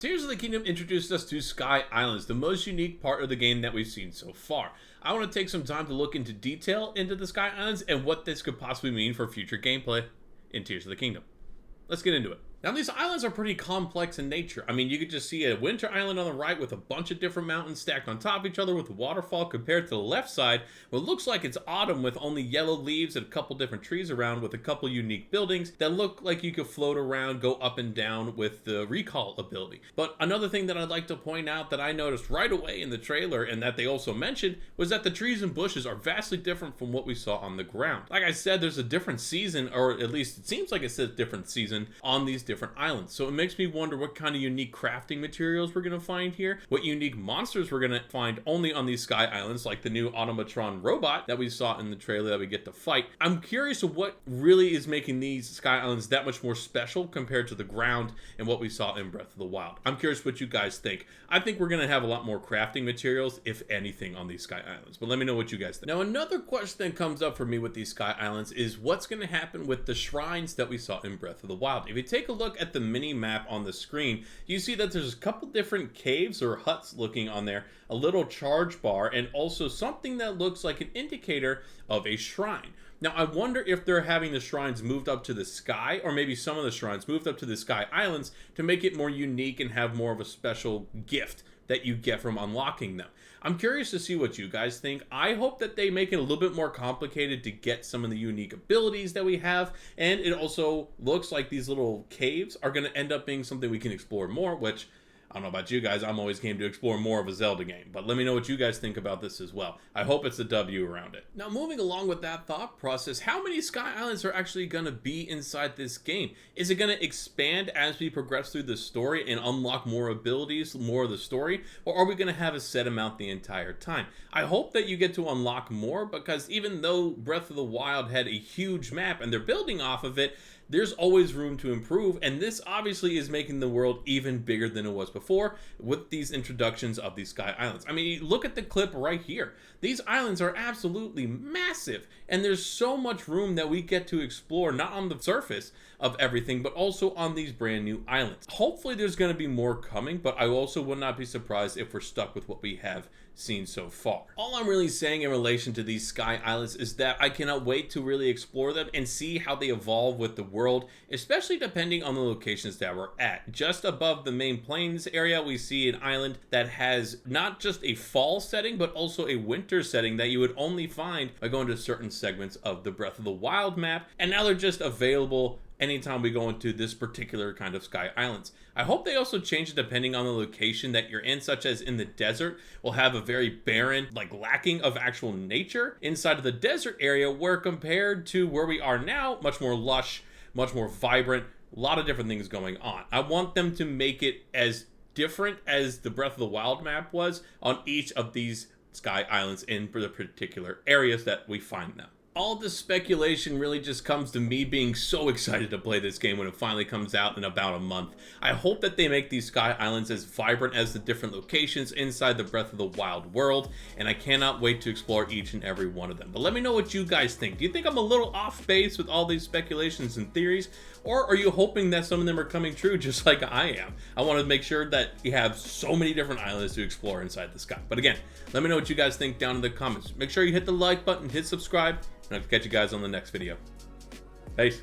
Tears of the Kingdom introduced us to Sky Islands, the most unique part of the game that we've seen so far. I want to take some time to look into detail into the Sky Islands and what this could possibly mean for future gameplay in Tears of the Kingdom. Let's get into it. Now, these islands are pretty complex in nature. I mean, you could just see a winter island on the right with a bunch of different mountains stacked on top of each other with a waterfall, compared to the left side, what looks like it's autumn with only yellow leaves and a couple different trees around with a couple unique buildings that look like you could float around, go up and down with the recall ability. But another thing that I'd like to point out that I noticed right away in the trailer, and that they also mentioned, was that the trees and bushes are vastly different from what we saw on the ground. Like I said, there's a different season, or at least it seems like it's a different season on these different islands. So it makes me wonder what kind of unique crafting materials we're going to find here, what unique monsters we're going to find only on these Sky Islands, like the new automatron robot that we saw in the trailer that we get to fight. I'm curious of what really is making these Sky Islands that much more special compared to the ground and what we saw in Breath of the Wild. I'm curious what you guys think. I think we're going to have a lot more crafting materials, if anything, on these Sky Islands, but let me know what you guys think. Now, another question that comes up for me with these Sky Islands is what's going to happen with the shrines that we saw in Breath of the Wild. If you take a look at the mini map on the screen, you see that there's a couple different caves or huts looking on there, a little charge bar, and also something that looks like an indicator of a shrine. Now, I wonder if they're having the shrines moved up to the sky, or maybe some of the shrines moved up to the Sky Islands to make it more unique and have more of a special gift that you get from unlocking them. I'm curious to see what you guys think. I hope that they make it a little bit more complicated to get some of the unique abilities that we have, and it also looks like these little caves are going to end up being something we can explore more, which, I don't know about you guys, I'm always game to explore more of a Zelda game, but let me know what you guys think about this as well. I hope it's a W around it. Now, moving along with that thought process, how many Sky Islands are actually going to be inside this game? Is it going to expand as we progress through the story and unlock more abilities, more of the story, or are we going to have a set amount the entire time? I hope that you get to unlock more, because even though Breath of the Wild had a huge map and they're building off of it, there's always room to improve, and this obviously is making the world even bigger than it was before with these introductions of these Sky Islands. I mean, look at the clip right here. These islands are absolutely massive, and there's so much room that we get to explore, not on the surface of everything, but also on these brand new islands. Hopefully there's going to be more coming, but I also would not be surprised if we're stuck with what we have seen so far. All I'm really saying in relation to these Sky Islands is that I cannot wait to really explore them and see how they evolve with the world, especially depending on the locations that we're at. Just above the main plains area, we see an island that has not just a fall setting, but also a winter setting that you would only find by going to certain segments of the Breath of the Wild map, and now they're just available anytime we go into this particular kind of Sky Islands. I hope they also change it depending on the location that you're in, such as in the desert, we'll have a very barren, like lacking of actual nature inside of the desert area, where compared to where we are now, much more lush, much more vibrant, a lot of different things going on. I want them to make it as different as the Breath of the Wild map was on each of these Sky Islands in the particular areas that we find them. All this speculation really just comes to me being so excited to play this game when it finally comes out in about a month. I hope that they make these Sky Islands as vibrant as the different locations inside the Breath of the Wild world, and I cannot wait to explore each and every one of them. But let me know what you guys think. Do you think I'm a little off base with all these speculations and theories, or are you hoping that some of them are coming true just like I am? I want to make sure that you have so many different islands to explore inside the sky. But again, let me know what you guys think down in the comments. Make sure you hit the like button, hit subscribe, and I'll catch you guys on the next video. Peace.